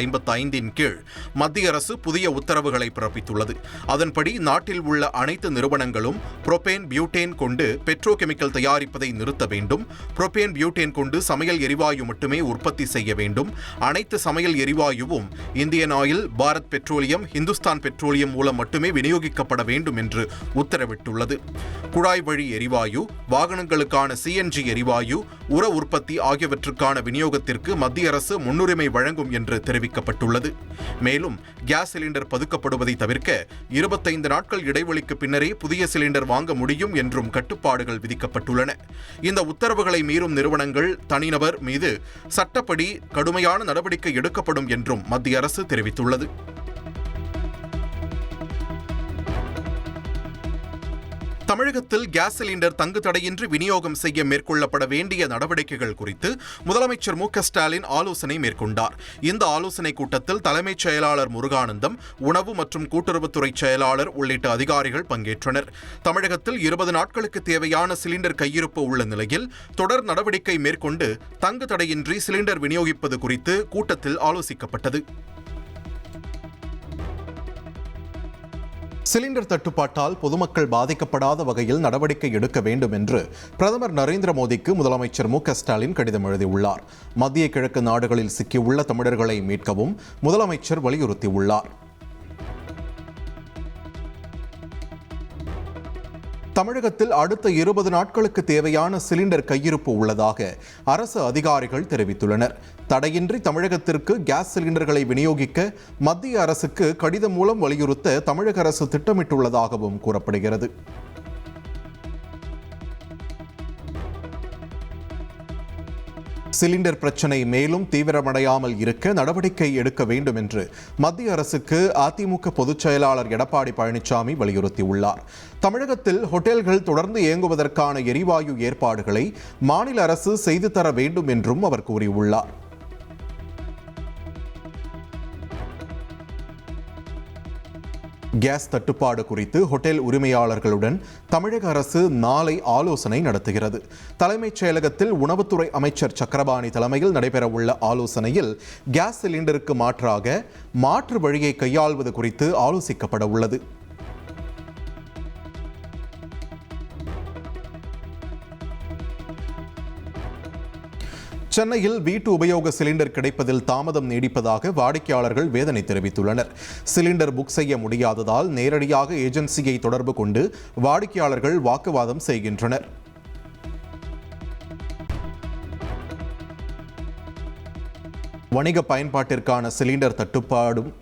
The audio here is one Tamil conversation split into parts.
55 கீழ் மத்திய அரசு புதிய உத்தரவுகளை பிறப்பித்துள்ளது. அதன்படி நாட்டில் உள்ள அனைத்து நிறுவனங்களும் புரோபேன் பியூட்டேன் கொண்டு பெட்ரோகெமிக்கல் தயாரிப்பதை நிறுத்த வேண்டும். புரோபேன் பியூட்டேன் கொண்டு சமையல் எரிவாயு மட்டுமே உற்பத்தி செய்ய வேண்டும். அனைத்து சமையல் எரிவாயுவும் Indian Oil, Bharat petroleum, Hindustan petroleum மூலம் மட்டுமே விநியோகிக்கப்பட வேண்டும் என்று உத்தரவிட்டுள்ளது. குழாய் வழி எரிவாயு, வாகனங்களுக்கான CNG எரிவாயு, உர உற்பத்தி ஆகியவற்றுக்கான விநியோகத்திற்கு மத்திய அரசு முன்னுரிமை வழங்கும் என்று தெரிவிக்கப்பட்டுள்ளது. மேலும் கேஸ் சிலிண்டர் பதுக்கப்படுவதை தவிர்க்க 25 நாட்கள் இடைவெளிக்கு பின்னரே புதிய சிலிண்டர் வாங்க முடியும் என்றும் கட்டுப்பாடுகள் விதிக்கப்பட்டுள்ளன. இந்த உத்தரவுகளை மீறும் நிறுவனங்கள், தனிநபர் மீது சட்டப்படி கடுமையான நடவடிக்கை எடுக்கப்படும் என்றும் மத்திய அரசு தெரிவித்துள்ளது. தமிழகத்தில் கேஸ் சிலிண்டர் தங்கு தடையின்றி விநியோகம் செய்ய மேற்கொள்ளப்பட வேண்டிய நடவடிக்கைகள் குறித்து முதலமைச்சர் மு.க.ஸ்டாலின் ஆலோசனை மேற்கொண்டார். இந்த ஆலோசனைக் கூட்டத்தில் தலைமைச் செயலாளர் முருகானந்தம், உணவு மற்றும் கூட்டுறவுத்துறை செயலாளர் உள்ளிட்ட அதிகாரிகள் பங்கேற்றனர். தமிழகத்தில் 20 நாட்களுக்கு தேவையான சிலிண்டர் கையிருப்பு உள்ள நிலையில் தொடர் நடவடிக்கை மேற்கொண்டு தங்கு தடையின்றி சிலிண்டர் விநியோகிப்பது குறித்து கூட்டத்தில் ஆலோசிக்கப்பட்டது. சிலிண்டர் தட்டுப்பாட்டால் பொதுமக்கள் பாதிக்கப்படாத வகையில் நடவடிக்கை எடுக்க வேண்டும் என்று பிரதமர் நரேந்திர மோடிக்கு முதலமைச்சர் மு.க.ஸ்டாலின் கடிதம் எழுதியுள்ளார். மத்திய கிழக்கு நாடுகளில் சிக்கியுள்ள தமிழர்களை மீட்கவும் முதலமைச்சர் வலியுறுத்தியுள்ளார். தமிழகத்தில் அடுத்த 20 நாட்களுக்கு தேவையான சிலிண்டர் கையிருப்பு உள்ளதாக அரசு அதிகாரிகள் தெரிவித்துள்ளனர். தடையின்றி தமிழகத்திற்கு கேஸ் சிலிண்டர்களை விநியோகிக்க மத்திய அரசுக்கு கடிதம் மூலம் வலியுறுத்த தமிழக அரசு திட்டமிட்டுள்ளதாகவும் கூறப்படுகிறது. சிலிண்டர் பிரச்சினை மேலும் தீவிரமடையாமல் இருக்க நடவடிக்கை எடுக்க வேண்டும் என்று மத்திய அரசுக்கு அதிமுக பொதுச் செயலாளர் எடப்பாடி பழனிசாமி வலியுறுத்தியுள்ளார். தமிழகத்தில் ஹோட்டல்கள் தொடர்ந்து இயங்குவதற்கான எரிவாயு ஏற்பாடுகளை மாநில அரசு செய்து தர வேண்டும் என்றும் அவர் கூறியுள்ளார். கேஸ் தட்டுப்பாடு குறித்து ஹோட்டல் உரிமையாளர்களுடன் தமிழக அரசு நாளை ஆலோசனை நடத்துகிறது. தலைமைச் செயலகத்தில் உணவுத்துறை அமைச்சர் சக்கரபாணி தலைமையில் நடைபெறவுள்ள ஆலோசனையில் கேஸ் சிலிண்டருக்கு மாற்றாக மாற்று வழியை கையாள்வது குறித்து ஆலோசிக்கப்பட உள்ளது. சென்னையில் வீட்டு உபயோக சிலிண்டர் கிடைப்பதில் தாமதம் நீடிப்பதாக வாடிக்கையாளர்கள் வேதனை தெரிவித்துள்ளனர். சிலிண்டர் புக் செய்ய முடியாததால் நேரடியாக ஏஜென்சியை தொடர்பு கொண்டு வாடிக்கையாளர்கள் வாக்குவாதம் செய்கின்றனர். வணிக பயன்பாட்டிற்கான சிலிண்டர் தட்டுப்பாடும்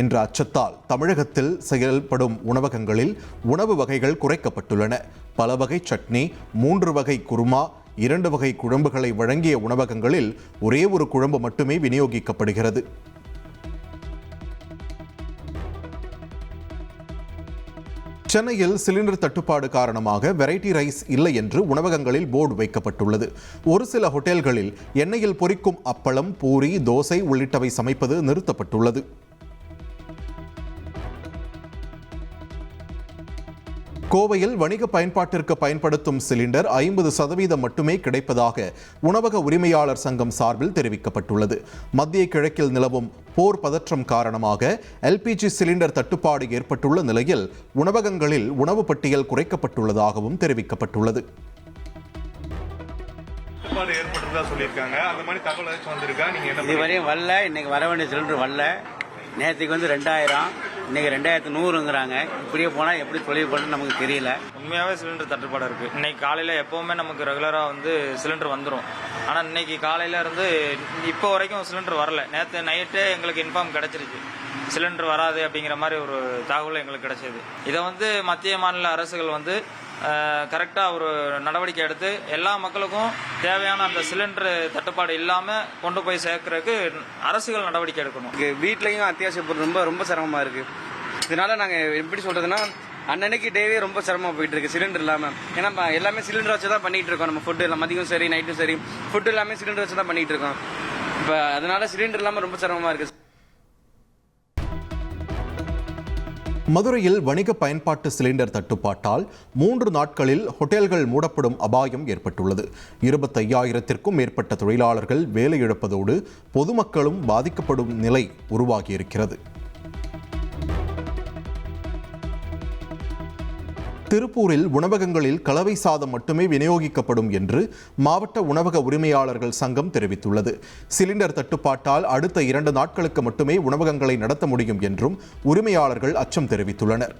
என்ற அச்சத்தால் தமிழகத்தில் செயல்படும் உணவகங்களில் உணவு வகைகள் குறைக்கப்பட்டுள்ளன. பல வகை சட்னி, 3 வகை குருமா, 2 வகை குழம்புகளை வழங்கிய உணவகங்களில் ஒரே ஒரு குழம்பு மட்டுமே விநியோகிக்கப்படுகிறது. சென்னையில் சிலிண்டர் தட்டுப்பாடு காரணமாக வெரைட்டி ரைஸ் இல்லை என்று உணவகங்களில் போர்டு வைக்கப்பட்டுள்ளது. ஒரு சில ஹோட்டல்களில் எண்ணெயில் பொரிக்கும் அப்பளம், பூரி, தோசை உள்ளிட்டவை சமைப்பது நிறுத்தப்பட்டுள்ளது. கோவையில் வணிக பயன்பாட்டிற்கு பயன்படுத்தும் சிலிண்டர் 50% மட்டுமே கிடைப்பதாக உணவக உரிமையாளர் சங்கம் சார்பில் தெரிவிக்கப்பட்டுள்ளது. மத்திய கிழக்கில் நிலவும் போர் பதற்றம் காரணமாக LPG சிலிண்டர் தட்டுப்பாடு ஏற்பட்டுள்ள நிலையில் உணவகங்களில் உணவு பட்டியல் குறைக்கப்பட்டுள்ளதாகவும் தெரிவிக்கப்பட்டுள்ளது. நேற்றுக்கு 2000, இன்னைக்கு 2100ங்கிறாங்க. இப்படியே போனால் எப்படி தொழில் பண்ணணும்னு நமக்கு தெரியல. உண்மையாகவே சிலிண்டர் தட்டுப்பாடு இருக்குது. இன்னைக்கு காலையில் எப்போவுமே நமக்கு ரெகுலராக சிலிண்டர் வந்துடும். ஆனால் இன்னைக்கு காலையில் இருந்து இப்போ வரைக்கும் சிலிண்டர் வரல. நேற்று நைட்டே எங்களுக்கு இன்ஃபார்ம் கிடச்சிருச்சு சிலிண்டர் வராது அப்படிங்கிற மாதிரி ஒரு தகவல் எங்களுக்கு கிடைச்சது. இதை மத்திய மாநில அரசுகள் கரெக்டாக ஒரு நடவடிக்கை எடுத்து எல்லா மக்களுக்கும் தேவையான அந்த சிலிண்டர் தட்டுப்பாடு இல்லாமல் கொண்டு போய் சேர்க்கறதுக்கு அரசுகள் நடவடிக்கை எடுக்கணும். வீட்லையும் அத்தியாவசிய பொருள் ரொம்ப ரொம்ப சிரமமாக இருக்குது. இதனால நாங்கள் எப்படி சொல்றதுன்னா அன்னன்னைக்கு டேவே ரொம்ப சிரமமாக போயிட்டு இருக்கு சிலிண்டர் இல்லாமல். ஏன்னா எல்லாமே சிலிண்டர் வச்சு தான் பண்ணிட்டு இருக்கோம். நம்ம ஃபுட்டு மதியம் சரி நைட்டும் சரி ஃபுட்டு எல்லாமே சிலிண்டர் வச்சு தான் பண்ணிட்டு இருக்கோம். இப்போ அதனால சிலிண்டர் இல்லாமல் ரொம்ப சிரமமாக இருக்குது. மதுரையில் வணிக பயன்பாட்டு சிலிண்டர் தட்டுப்பாட்டால் 3 நாட்களில் ஹோட்டல்கள் மூடப்படும் அபாயம் ஏற்பட்டுள்ளது. 25,000த்திற்கும் மேற்பட்ட தொழிலாளர்கள் வேலை இழப்பதோடு பொதுமக்களும் பாதிக்கப்படும் நிலை உருவாகியிருக்கிறது. திருப்பூரில் உணவகங்களில் கலவை சாதம் மட்டுமே விநியோகிக்கப்படும் என்று மாவட்ட உணவக உரிமையாளர்கள் சங்கம் தெரிவித்துள்ளது. சிலிண்டர் தட்டுப்பாட்டால் அடுத்த 2 நாட்களுக்கு மட்டுமே உணவகங்களை நடத்த முடியும் என்றும் உரிமையாளர்கள் அச்சம் தெரிவித்துள்ளனர்.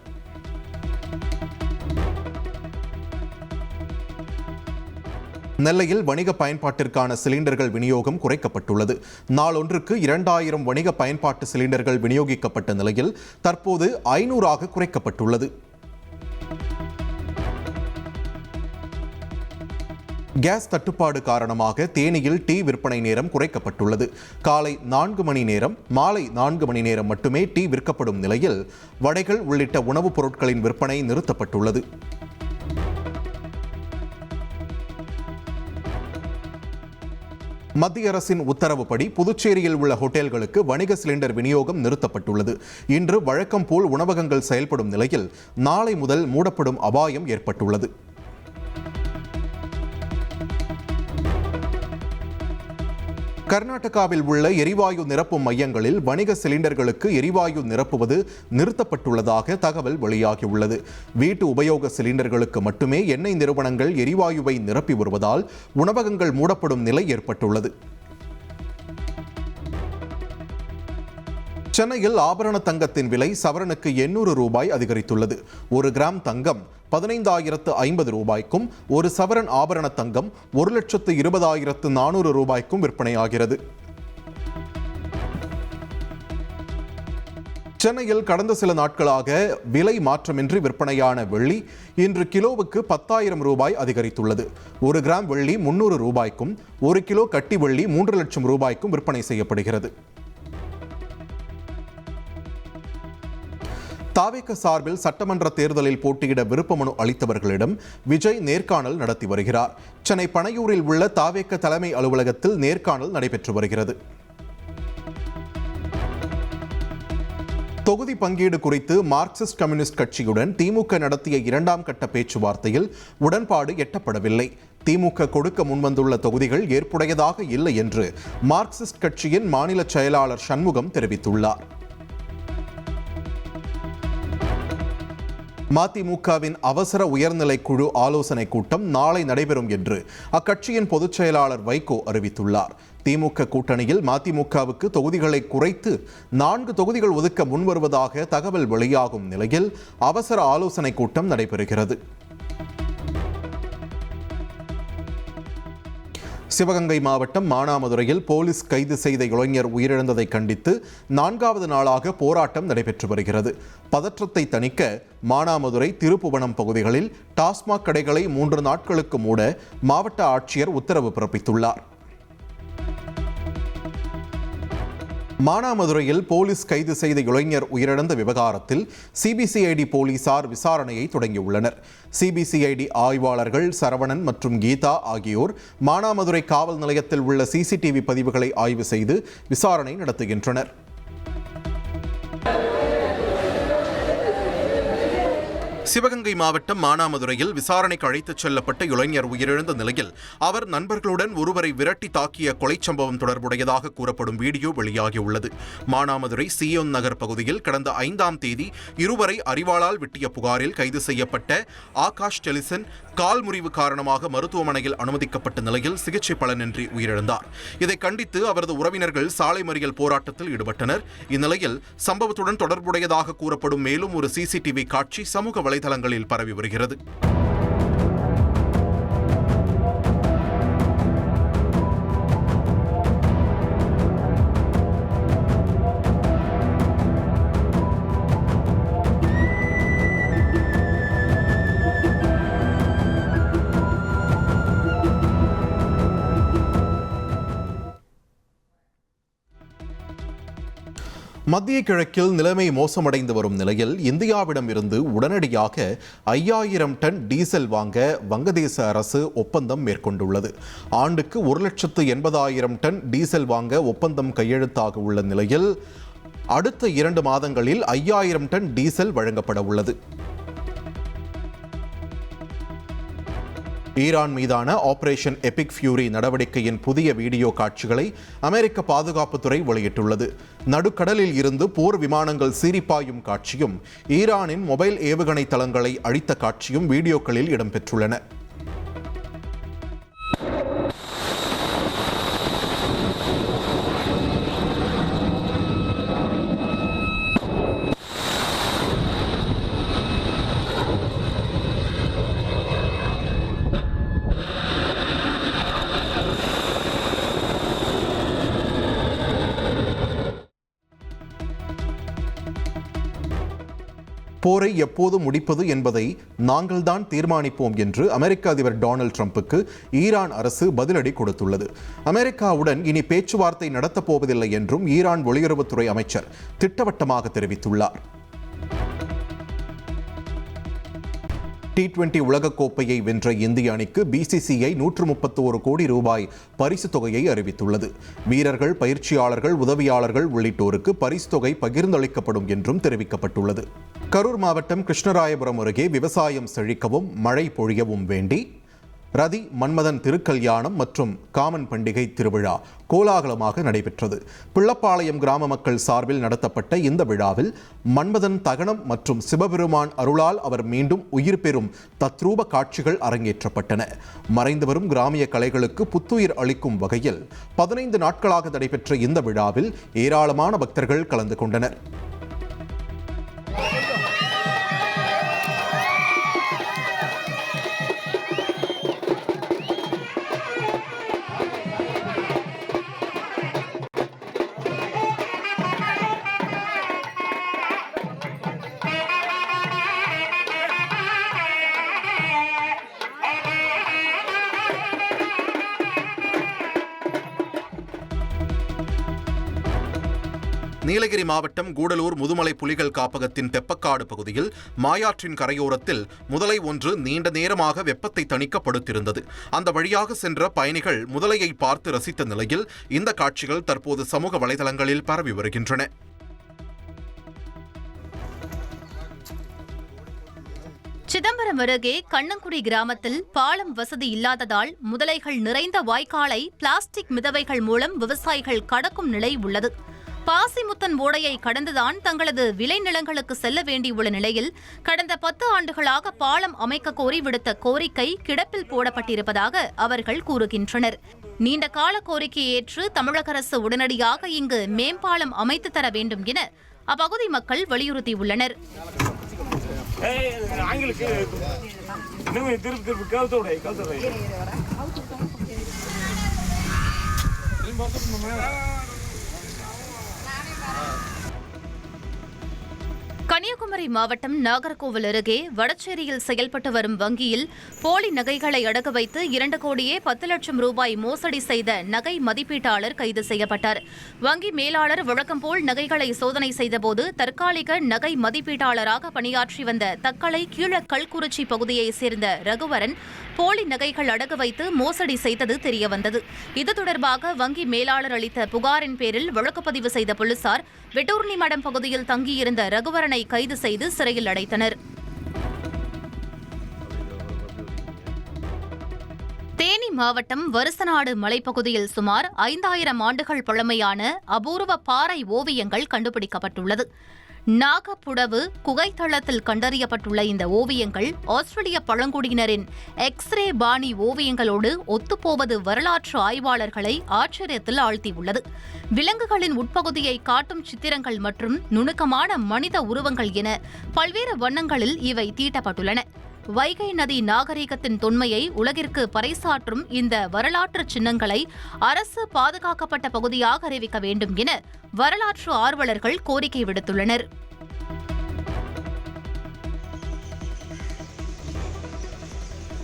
நெல்லையில் வணிக பயன்பாட்டிற்கான சிலிண்டர்கள் விநியோகம் குறைக்கப்பட்டுள்ளது. நாளொன்றுக்கு 2000 வணிக பயன்பாட்டு சிலிண்டர்கள் விநியோகிக்கப்பட்ட நிலையில் தற்போது 500ஆக குறைக்கப்பட்டுள்ளது. கேஸ் தட்டுப்பாடு காரணமாக தேனியில் டீ விற்பனை நேரம் குறைக்கப்பட்டுள்ளது. காலை 4 மணி நேரம், மாலை 4 மணி நேரம் மட்டுமே டீ விற்கப்படும் நிலையில் வடைகள் உள்ளிட்ட உணவுப் பொருட்களின் விற்பனை நிறுத்தப்பட்டுள்ளது. மத்திய அரசின் உத்தரவுப்படி புதுச்சேரியில் உள்ள ஹோட்டல்களுக்கு வணிக சிலிண்டர் விநியோகம் நிறுத்தப்பட்டுள்ளது. இன்று வழக்கம் போல் உணவகங்கள் செயல்படும் நிலையில் நாளை முதல் மூடப்படும் அபாயம் ஏற்பட்டுள்ளது. கர்நாடகாவில் உள்ள எரிவாயு நிரப்பும் மையங்களில் வணிக சிலிண்டர்களுக்கு எரிவாயு நிரப்புவது நிறுத்தப்பட்டுள்ளதாக தகவல் வெளியாகியுள்ளது. வீட்டு உபயோக சிலிண்டர்களுக்கு மட்டுமே எண்ணெய் நிறுவனங்கள் எரிவாயுவை நிரப்பி வருவதால் உணவகங்கள் மூடப்படும் நிலை ஏற்பட்டுள்ளது. சென்னையில் ஆபரண தங்கத்தின் விலை சவரனுக்கு 800 ரூபாய் அதிகரித்துள்ளது. 1 கிராம் தங்கம் 15,050 ரூபாய்க்கும், 1 சவரன் ஆபரண தங்கம் 1,20,400 ரூபாய்க்கும் விற்பனையாகிறது. சென்னையில் கடந்த சில நாட்களாக விலை மாற்றமின்றி விற்பனையான வெள்ளி இன்று கிலோவுக்கு 10,000 ரூபாய் அதிகரித்துள்ளது. 1 கிராம் வெள்ளி 300 ரூபாய்க்கும், 1 கிலோ கட்டி வெள்ளி 3 லட்சம் ரூபாய்க்கும் விற்பனை செய்யப்படுகிறது. தாவேக சார்பில் சட்டமன்ற தேர்தலில் போட்டியிட விருப்ப மனு அளித்தவர்களிடம் விஜய் நேர்காணல் நடத்தி வருகிறார். சென்னை பனையூரில் உள்ள தாவேக தலைமை அலுவலகத்தில் நேர்காணல் நடைபெற்று வருகிறது. தொகுதி பங்கீடு குறித்து மார்க்சிஸ்ட் கம்யூனிஸ்ட் கட்சியுடன் திமுக நடத்திய 2ஆம் கட்ட பேச்சுவார்த்தையில் உடன்பாடு எட்டப்படவில்லை. திமுக கொடுக்க முன்வந்துள்ள தொகுதிகள் ஏற்புடையதாக இல்லை என்று மார்க்சிஸ்ட் கட்சியின் மாநில செயலாளர் சண்முகம் தெரிவித்துள்ளார். மதிமுகவின் அவசர உயர்நிலை குழு ஆலோசனை கூட்டம் நாளை நடைபெறும் என்று அக்கட்சியின் பொதுச் செயலாளர் வைகோ அறிவித்துள்ளார். திமுக கூட்டணியில் மதிமுகவுக்கு தொகுதிகளை குறைத்து 4 தொகுதிகள் ஒதுக்க முன்வருவதாக தகவல் வெளியாகும் நிலையில் அவசர ஆலோசனை கூட்டம் நடைபெறுகிறது. சிவகங்கை மாவட்டம் மானாமதுரையில் போலீஸ் கைது செய்த இளைஞர் உயிரிழந்ததை கண்டித்து 4வது நாளாக போராட்டம் நடைபெற்று வருகிறது. பதற்றத்தை தணிக்க மானாமதுரை, திருப்புவனம் பகுதிகளில் டாஸ்மாக் கடைகளை 3 நாட்களுக்கு மூட மாவட்ட ஆட்சியர் உத்தரவு பிறப்பித்துள்ளார். மானாமதுரையில் போலீஸ் கைது செய்த இளைஞர் உயிரிழந்த விவகாரத்தில் சிபிசிஐடி போலீசார் விசாரணையை தொடங்கியுள்ளனர். சிபிசிஐடி ஆய்வாளர்கள் சரவணன் மற்றும் கீதா ஆகியோர் மானாமதுரை காவல் நிலையத்தில் உள்ள சிசிடிவி பதிவுகளை ஆய்வு செய்து விசாரணை நடத்துகின்றனர். சிவகங்கை மாவட்டம் மானாமதுரையில் விசாரணைக்கு அழைத்துச் செல்லப்பட்ட இளைஞர் உயிரிழந்த நிலையில் அவர் நண்பர்களுடன் ஒருவரை விரட்டி தாக்கிய கொலை சம்பவம் தொடர்புடையதாக கூறப்படும் வீடியோ வெளியாகியுள்ளது. மானாமதுரை சியோன் நகர் பகுதியில் கடந்த 5ஆம் தேதி இருவரை அரிவாளால் வெட்டிய புகாரில் கைது செய்யப்பட்ட ஆகாஷ் டெலிசன் கால் முறிவு காரணமாக மருத்துவமனையில் அனுமதிக்கப்பட்ட நிலையில் சிகிச்சை பலனின்றி உயிரிழந்தார். இதை கண்டித்து அவரது உறவினர்கள் சாலை மறியல் போராட்டத்தில் ஈடுபட்டனர். இந்நிலையில் சம்பவத்துடன் தொடர்புடையதாக கூறப்படும் மேலும் ஒரு சிசிடிவி காட்சி சமூக வலைதளங்களில் பரவி வருகிறது. மத்திய கிழக்கில் நிலைமை மோசமடைந்து வரும் நிலையில் இந்தியாவிடம் இருந்து உடனடியாக 5000 டன் டீசல் வாங்க வங்கதேச அரசு ஒப்பந்தம் மேற்கொண்டுள்ளது. ஆண்டுக்கு 1,80,000 டன் டீசல் வாங்க ஒப்பந்தம் கையெழுத்தாக உள்ள நிலையில் அடுத்த 2 மாதங்களில் 5000 டன் டீசல் வழங்கப்பட உள்ளது. ஈரான் மீதான ஆபரேஷன் எபிக் ஃபியூரி நடவடிக்கையின் புதிய வீடியோ காட்சிகளை அமெரிக்க பாதுகாப்புத்துறை வெளியிட்டுள்ளது. நடுக்கடலில் இருந்து போர் விமானங்கள் சீறிப்பாயும் காட்சியும் ஈரானின் மொபைல் ஏவுகணை தளங்களை அழித்த காட்சியும் வீடியோக்களில் இடம்பெற்றுள்ளன. போரை எப்போது முடிப்பது என்பதை நாங்கள்தான் தீர்மானிப்போம் என்று அமெரிக்க அதிபர் டொனால்ட் ட்ரம்புக்கு ஈரான் அரசு பதிலடி கொடுத்துள்ளது. அமெரிக்காவுடன் இனி பேச்சுவார்த்தை நடத்தப் போவதில்லை என்றும் ஈரான் வெளியுறவுத்துறை அமைச்சர் திட்டவட்டமாக தெரிவித்துள்ளார். T20 உலகக்கோப்பையை வென்ற இந்திய அணிக்கு BCCI 131 கோடி ரூபாய் பரிசு தொகையை அறிவித்துள்ளது. வீரர்கள், பயிற்சியாளர்கள், உதவியாளர்கள் உள்ளிட்டோருக்கு பரிசு தொகை பகிர்ந்தளிக்கப்படும் என்றும் தெரிவிக்கப்பட்டுள்ளது. கரூர் மாவட்டம் கிருஷ்ணராயபுரம் அருகே விவசாயம் செழிக்கவும் மழை பொழியவும் வேண்டி ரதி மன்மதன் திருக்கல்யாணம் மற்றும் காமன் பண்டிகை திருவிழா கோலாகலமாக நடைபெற்றது. பிள்ளப்பாளையம் கிராம மக்கள் சார்பில் நடத்தப்பட்ட இந்த விழாவில் மன்மதன் தகனம் மற்றும் சிவபெருமான் அருளால் அவர் மீண்டும் உயிர் பெறும் தத்ரூப காட்சிகள் அரங்கேற்றப்பட்டன. மறைந்து வரும் கிராமிய கலைகளுக்கு புத்துயிர் அளிக்கும் வகையில் 15 நாட்களாக நடைபெற்ற இந்த விழாவில் ஏராளமான பக்தர்கள் கலந்து கொண்டனர். நீலகிரி மாவட்டம் கூடலூர் முதுமலை புலிகள் காப்பகத்தின் தெப்பக்காடு பகுதியில் மாயாற்றின் கரையோரத்தில் முதலை ஒன்று நீண்ட நேரமாக வெப்பத்தை தணிக்க படுத்திருந்தது. அந்த வழியாக சென்ற பயணிகள் முதலையை பார்த்து ரசித்த நிலையில் இந்த காட்சிகள் தற்போது சமூக வலைதளங்களில் பரவி வருகின்றன. சிதம்பரம் அருகே கண்ணங்குடி கிராமத்தில் பாலம் வசதி இல்லாததால் முதலைகள் நிறைந்த வாய்க்காலை பிளாஸ்டிக் மிதவைகள் மூலம் விவசாயிகள் கடக்கும் நிலை உள்ளது. பாசிமுத்தன் ஓடையை கடந்துதான் தங்களது விளைநிலங்களுக்கு செல்ல வேண்டியுள்ள நிலையில் கடந்த 10 ஆண்டுகளாக பாலம் அமைக்க கோரி விடுத்த கோரிக்கை கிடப்பில் போடப்பட்டிருப்பதாக அவர்கள் கூறுகின்றனர். நீண்ட கால கோரிக்கையை ஏற்று தமிழக அரசு உடனடியாக இங்கு மேம்பாலம் அமைத்து தர வேண்டும் என அப்பகுதி மக்கள் வலியுறுத்தியுள்ளனர். கன்னியாகுமரி மாவட்டம் நாகர்கோவில் அருகே வடச்சேரியில் செயல்பட்டு வரும் வங்கியில் போலி நகைகளை அடகு வைத்து 2 கோடியே 10 லட்சம் ரூபாய் மோசடி செய்த நகை மதிப்பீட்டாளர் கைது செய்யப்பட்டார். வங்கி மேலாளர் வழக்கம் போல் நகைகளை சோதனை செய்தபோது தற்காலிக நகை மதிப்பீட்டாளராக பணியாற்றி வந்த தக்கலை கீழக்கல்குறிச்சி பகுதியைச் சேர்ந்த ரகுவரன் போலி நகைகள் அடகு வைத்து மோசடி செய்தது தெரியவந்தது. இது தொடர்பாக வங்கி மேலாளர் அளித்த புகாரின் பேரில் வழக்குப்பதிவு செய்த போலீசார் வெட்டூர்னிமடம் பகுதியில் தங்கியிருந்த ரகுவரனை கைது செய்து சிறையில் அடைத்தனர். தேனி மாவட்டம் வருசநாடு மலைப்பகுதியில் சுமார் 5000 ஆண்டுகள் பழமையான அபூர்வ பாறை ஓவியங்கள் கண்டுபிடிக்கப்பட்டுள்ளது. நாகப்புடவு குகைத்தளத்தில் கண்டறியப்பட்டுள்ள இந்த ஓவியங்கள் ஆஸ்திரேலிய பழங்குடியினரின் எக்ஸ்ரே பாணி ஓவியங்களோடு ஒத்துப்போவது வரலாற்று ஆய்வாளர்களை ஆச்சரியத்தில் ஆழ்த்தியுள்ளது. விலங்குகளின் உட்பகுதியை காட்டும் சித்திரங்கள் மற்றும் நுணுக்கமான மனித உருவங்கள் என பல்வேறு வண்ணங்களில் இவை தீட்டப்பட்டுள்ளன. வைகை நதி நாகரிகத்தின் தொன்மையை உலகிற்கு பறைசாற்றும் இந்த வரலாற்று சின்னங்களை அரசு பாதுகாக்கப்பட்ட பகுதியாக அறிவிக்க வேண்டும் என வரலாற்று ஆர்வலர்கள் கோரிக்கை விடுத்துள்ளனர்.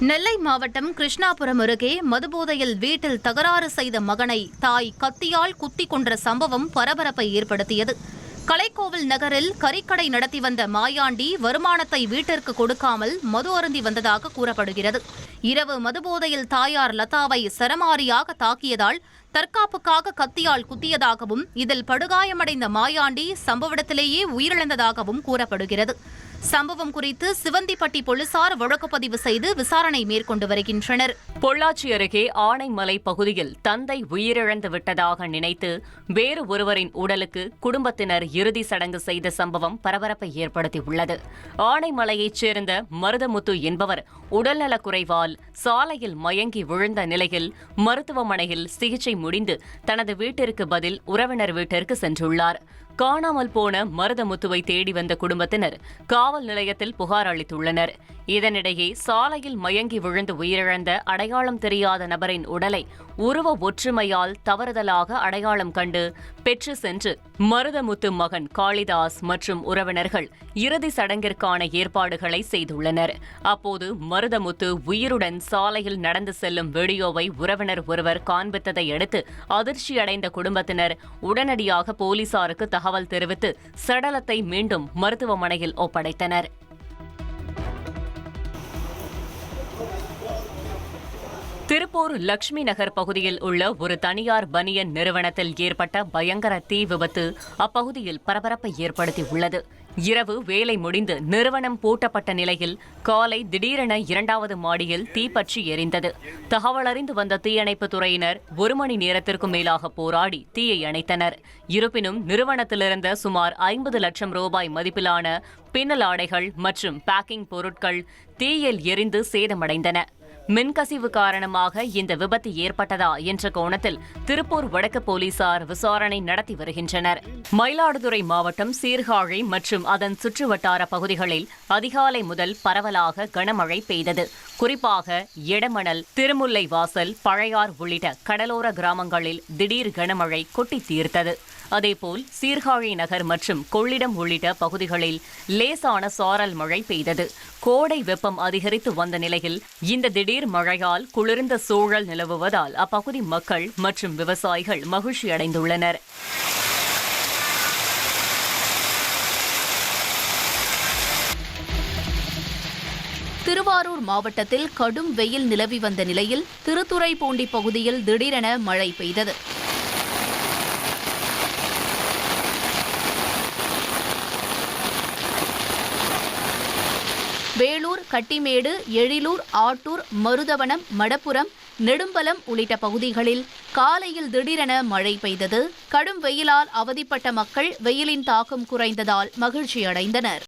நெல்லை மாவட்டம் கிருஷ்ணாபுரம் அருகே மதுபோதையில் வீட்டில் தகராறு செய்த மகனை தாய் கத்தியால் குத்திக் கொன்ற சம்பவம் பரபரப்பை ஏற்படுத்தியது. கலைக்கோவில் நகரில் கறிக்கடை நடத்தி வந்த மாயாண்டி வருமானத்தை வீட்டிற்கு கொடுக்காமல் மது அருந்தி வந்ததாக கூறப்படுகிறது. இரவு மதுபோதையில் தாயார் லதாவை சரமாரியாக தாக்கியதால் தற்காப்புக்காக கத்தியால் குத்தியதாகவும் இதில் படுகாயமடைந்த மாயாண்டி சம்பவ இடத்திலேயே உயிரிழந்ததாகவும் கூறப்படுகிறது. சம்பவம் குறித்து சிவந்திப்பட்டி போலீசார் வழக்குப்பதிவு செய்து விசாரணை மேற்கொண்டு வருகின்றனர். பொள்ளாச்சி அருகே ஆனைமலை பகுதியில் தந்தை உயிரிழந்து விட்டதாக நினைத்து வேறு ஒருவரின் உடலுக்கு குடும்பத்தினர் இறுதி சடங்கு செய்த சம்பவம் பரபரப்பை ஏற்படுத்தியுள்ளது. ஆனைமலையைச் சேர்ந்த மருதமுத்து என்பவர் உடல்நலக்குறைவால் சாலையில் மயங்கி விழுந்த நிலையில் மருத்துவமனையில் சிகிச்சை முடிந்து தனது வீட்டிற்கு பதில் உறவினர் வீட்டிற்கு சென்றுள்ளார். காணாமல் போன மருதமுத்துவை தேடி வந்த குடும்பத்தினர் காவல் நிலையத்தில் புகார் அளித்துள்ளனர். இதனிடையே சாலையில் மயங்கி விழுந்து உயிரிழந்த அடையாளம் தெரியாத நபரின் உடலை உருவ ஒற்றுமையால் தவறுதலாக அடையாளம் கண்டு பெற்று சென்று மருதமுத்து மகன் காளிதாஸ் மற்றும் உறவினர்கள் இறுதி சடங்கிற்கான ஏற்பாடுகளை செய்துள்ளனர். அப்போது மருதமுத்து உயிருடன் சாலையில் நடந்து செல்லும் வீடியோவை உறவினர் ஒருவர் காண்பித்ததை அடுத்து அதிர்ச்சியடைந்த குடும்பத்தினர் உடனடியாக போலீசாருக்கு தகவல் தெரிவித்து சடலத்தை மீண்டும் மருத்துவமனையில் ஒப்படைத்தனர். திருப்பூர் லட்சுமி நகர் பகுதியில் உள்ள ஒரு தனியார் பனியன் நிறுவனத்தில் ஏற்பட்ட பயங்கர தீ விபத்து அப்பகுதியில் பரபரப்பை ஏற்படுத்தியுள்ளது. இரவு வேலை முடிந்து நிறுவனம் பூட்டப்பட்ட நிலையில் காலை திடீரென 2வது மாடியில் தீப்பற்றி எரிந்தது. தகவலறிந்து வந்த தீயணைப்புத் துறையினர் 1 மணி நேரத்திற்கும் மேலாக போராடி தீயை அணைத்தனர். இருப்பினும் நிறுவனத்திலிருந்த சுமார் 50 லட்சம் ரூபாய் மதிப்பிலான பின்னல் ஆடைகள் மற்றும் பேக்கிங் பொருட்கள் தீயில் எரிந்து சேதமடைந்தன. மின்கசிவு காரணமாக இந்த விபத்து ஏற்பட்டதா என்ற கோணத்தில் திருப்பூர் வடக்கு போலீசார் விசாரணை நடத்தி வருகின்றனர். மயிலாடுதுறை மாவட்டம் சீர்காழி மற்றும் அதன் சுற்றுவட்டார பகுதிகளில் அதிகாலை முதல் பரவலாக கனமழை பெய்தது. குறிப்பாக எடமணல், திருமுல்லைவாசல், பழையார் உள்ளிட்ட கடலோர கிராமங்களில் திடீர் கனமழை கொட்டி தீர்த்தது. அதேபோல் சீர்காழி நகர் மற்றும் கொள்ளிடம் உள்ளிட்ட பகுதிகளில் லேசான சாரல் மழை பெய்தது. கோடை வெப்பம் அதிகரித்து வந்த நிலையில் இந்த திடீர் மழையால் குளிர்ந்த சூழல் நிலவுவதால் அப்பகுதி மக்கள் மற்றும் விவசாயிகள் மகிழ்ச்சியடைந்துள்ளனர். திருவாரூர் மாவட்டத்தில் கடும் வெயில் நிலவி வந்த நிலையில் திருத்துறைப்பூண்டி பகுதியில் திடீரென மழை பெய்தது. வேலூர், கட்டிமேடு, எழிலூர், ஆட்டூர், மருதவனம், மடப்புரம், நெடும்பலம் உள்ளிட்ட பகுதிகளில் காலையில் திடீரென மழை பெய்தது. கடும் வெயிலால் அவதிப்பட்ட மக்கள் வெயிலின் தாக்கம் குறைந்ததால் மகிழ்ச்சியடைந்தனர்.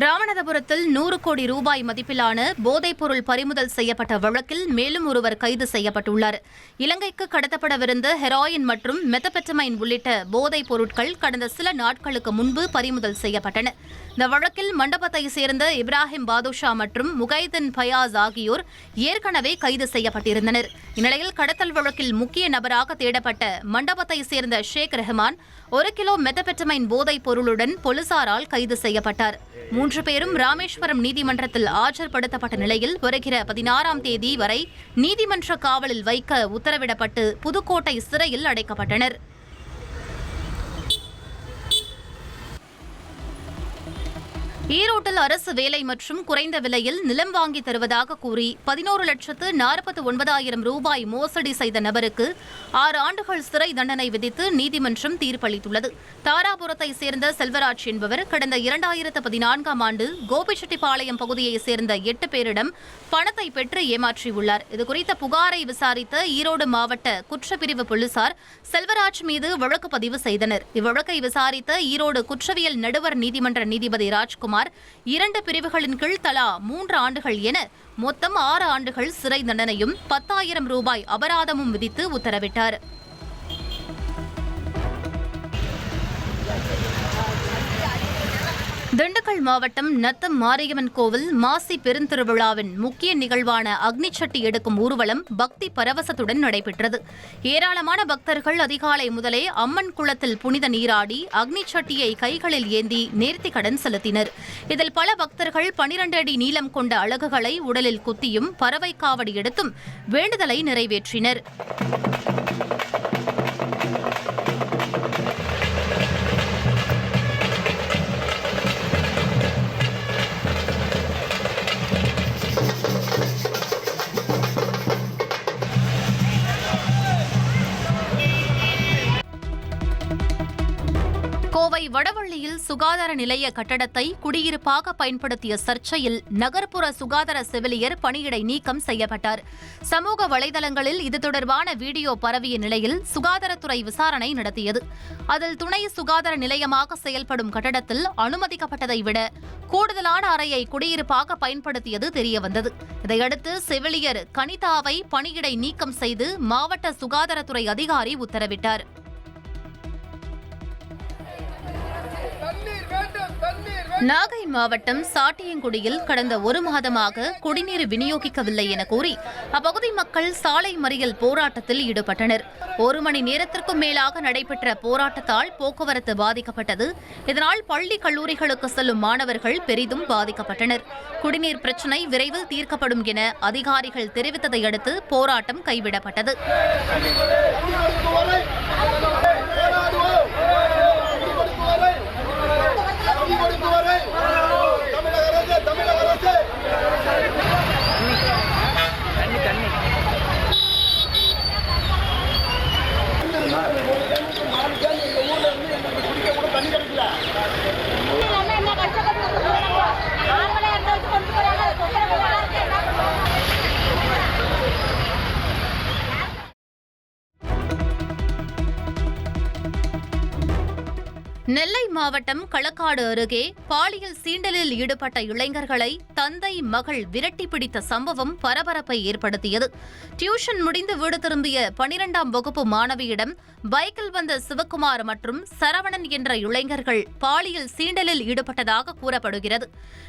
ராமநாதபுரத்தில் 100 கோடி ரூபாய் மதிப்பிலான போதைப்பொருள் பறிமுதல் செய்யப்பட்ட வழக்கில் மேலும் ஒருவர் கைது செய்யப்பட்டுள்ளார். இலங்கைக்கு கடத்தப்படவிருந்த ஹெராயின் மற்றும் மெத்தபெட்டமைன் உள்ளிட்ட போதைப் பொருட்கள் கடந்த சில நாட்களுக்கு முன்பு பறிமுதல் செய்யப்பட்டன. இந்த வழக்கில் மண்டபத்தை சேர்ந்த இப்ராஹிம் பாதுஷா மற்றும் முகைதன் ஃபயாஸ் ஆகியோர் ஏற்கனவே கைது செய்யப்பட்டிருந்தனர். இந்நிலையில் கடத்தல் வழக்கில் முக்கிய நபராக தேடப்பட்ட மண்டபத்தை சேர்ந்த ஷேக் ரஹ்மான் 1 கிலோ மெத்தபெட்டமைன் போதைப் பொருளுடன் போலீசாரால் கைது செய்யப்பட்டார். 3 பேரும் ராமேஸ்வரம் நீதிமன்றத்தில் ஆஜர்படுத்தப்பட்ட நிலையில் வருகிற 16ஆம் தேதி வரை நீதிமன்ற காவலில் வைக்க உத்தரவிடப்பட்டு புதுக்கோட்டை சிறையில் அடைக்கப்பட்டனர். ஈரோட்டில் அரசு வேலை மற்றும் குறைந்த விலையில் நிலம் வாங்கி தருவதாக கூறி 11,49,000 ரூபாய் மோசடி செய்த நபருக்கு 6 ஆண்டுகள் சிறை தண்டனை விதித்து நீதிமன்றம் தீர்ப்பளித்துள்ளது. தாராபுரத்தை சேர்ந்த செல்வராஜ் என்பவர் கடந்த 2014ஆம் ஆண்டு கோபிச்செட்டிப்பாளையம் பகுதியைச் சேர்ந்த 8 பேரிடம் பணத்தை பெற்று ஏமாற்றியுள்ளார். இதுகுறித்த புகாரை விசாரித்த ஈரோடு மாவட்ட குற்றப்பிரிவு போலீசார் செல்வராஜ் மீது வழக்கு பதிவு செய்தனர். இவ்வழக்கை விசாரித்த ஈரோடு குற்றவியல் நடுவர் நீதிமன்ற நீதிபதி ராஜ்குமார் 2 பிரிவுகளின் கீழ் தலா 3 ஆண்டுகள் என மொத்தம் 6 ஆண்டுகள் சிறை தண்டனையும் 10,000 ரூபாய் அபராதமும் விதித்து உத்தரவிட்டார். திண்டுக்கல் மாவட்டம் நத்தம் மாரியம்மன் கோவில் மாசி பெருந்திருவிழாவின் முக்கிய நிகழ்வான அக்னிச்சட்டி எடுக்கும் ஊர்வலம் பக்தி பரவசத்துடன் நடைபெற்றது. ஏராளமான பக்தர்கள் அதிகாலை முதலே அம்மன் குளத்தில் புனித நீராடி அக்னிச்சட்டியை கைகளில் ஏந்தி நேர்த்திக்கடன் செலுத்தினர். இதில் பல பக்தர்கள் 12 அடி நீளம் கொண்ட அலகுகளை உடலில் குத்தியும் பறவை காவடி எடுத்தும் வேண்டுதலை நிறைவேற்றினர். வடவள்ளியில் சுகாதார நிலைய கட்டடத்தை குடியிருப்பாக பயன்படுத்திய சர்ச்சையில் நகர்ப்புற சுகாதார செவிலியர் பணியிடை நீக்கம் செய்யப்பட்டார். சமூக வலைதளங்களில் இது தொடர்பான வீடியோ பரவிய நிலையில் சுகாதாரத்துறை விசாரணை நடத்தியது. அதில் துணை சுகாதார நிலையமாக செயல்படும் கட்டடத்தில் அனுமதிக்கப்பட்டதை விட கூடுதலான அறையை குடியிருப்பாக பயன்படுத்தியது தெரியவந்தது. இதையடுத்து செவிலியர் கனிதாவை பணியிடை நீக்கம் செய்து மாவட்ட சுகாதாரத்துறை அதிகாரி உத்தரவிட்டார். நாகை மாவட்டம் சாட்டியங்குடியில் கடந்த ஒரு மாதமாக குடிநீர் விநியோகிக்கவில்லை என கூறி அப்பகுதி மக்கள் சாலை மறியல் போராட்டத்தில் ஈடுபட்டனர். 1 மணி நேரத்திற்கும் மேலாக நடைபெற்ற போராட்டத்தால் போக்குவரத்து பாதிக்கப்பட்டது. இதனால் பள்ளி கல்லூரிகளுக்கு செல்லும் மாணவர்கள் பெரிதும் பாதிக்கப்பட்டனர். குடிநீர் பிரச்சினை விரைவில் தீர்க்கப்படும் என அதிகாரிகள் தெரிவித்ததை அடுத்து போராட்டம் கைவிடப்பட்டது. நெல்லை மாவட்டம் களக்காடு அருகே பாலியல் சீண்டலில் ஈடுபட்ட இளைஞர்களை தந்தை மகள் விரட்டி பிடித்த சம்பவம் பரபரப்பை ஏற்படுத்தியது. டியூஷன் முடிந்து வீடு திரும்பிய 12ஆம் வகுப்பு மாணவியிடம் பைக்கில் வந்த சிவக்குமார் மற்றும் சரவணன் என்ற இளைஞர்கள் பாலியல் சீண்டலில் ஈடுபட்டதாக கூறப்படுகிறது.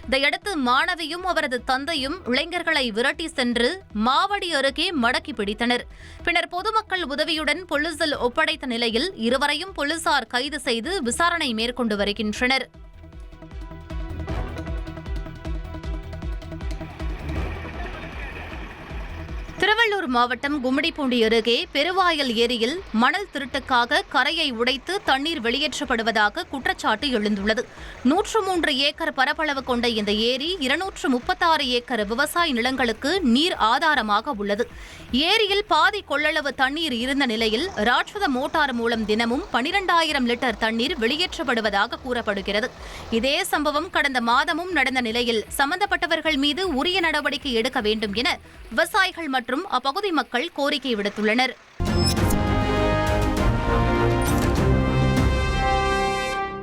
இதையடுத்து மாணவியும் அவரது தந்தையும் இளைஞர்களை விரட்டி சென்று மாவடி அருகே மடக்கி பிடித்தனர். பின்னர் பொதுமக்கள் உதவியுடன் போலீசில் ஒப்படைத்த நிலையில் இருவரையும் போலீசார் கைது செய்து விசாரணை மேற்கொண்டு வருகின்றனர். திருவள்ளூர் மாவட்டம் கும்மிடிப்பூண்டி அருகே பெருவாயல் ஏரியில் மணல் திருட்டுக்காக கரையை உடைத்து தண்ணீர் வெளியேற்றப்படுவதாக குற்றச்சாட்டு எழுந்துள்ளது. 103 ஏக்கர் பரப்பளவு கொண்ட இந்த ஏரி 236 ஏக்கர் விவசாய நிலங்களுக்கு நீர் ஆதாரமாக உள்ளது. ஏரியில் பாதி கொள்ளளவு தண்ணீர் இருந்த நிலையில் ராட்சத மோட்டார் மூலம் தினமும் 12,000 லிட்டர் தண்ணீர் வெளியேற்றப்படுவதாக கூறப்படுகிறது. இதே சம்பவம் கடந்த மாதமும் நடந்த நிலையில் சம்பந்தப்பட்டவர்கள் மீது உரிய நடவடிக்கை எடுக்க வேண்டும் என விவசாயிகள் மற்றும் அப்பகுதி மக்கள் கோரிக்கை விடுத்துள்ளனர்.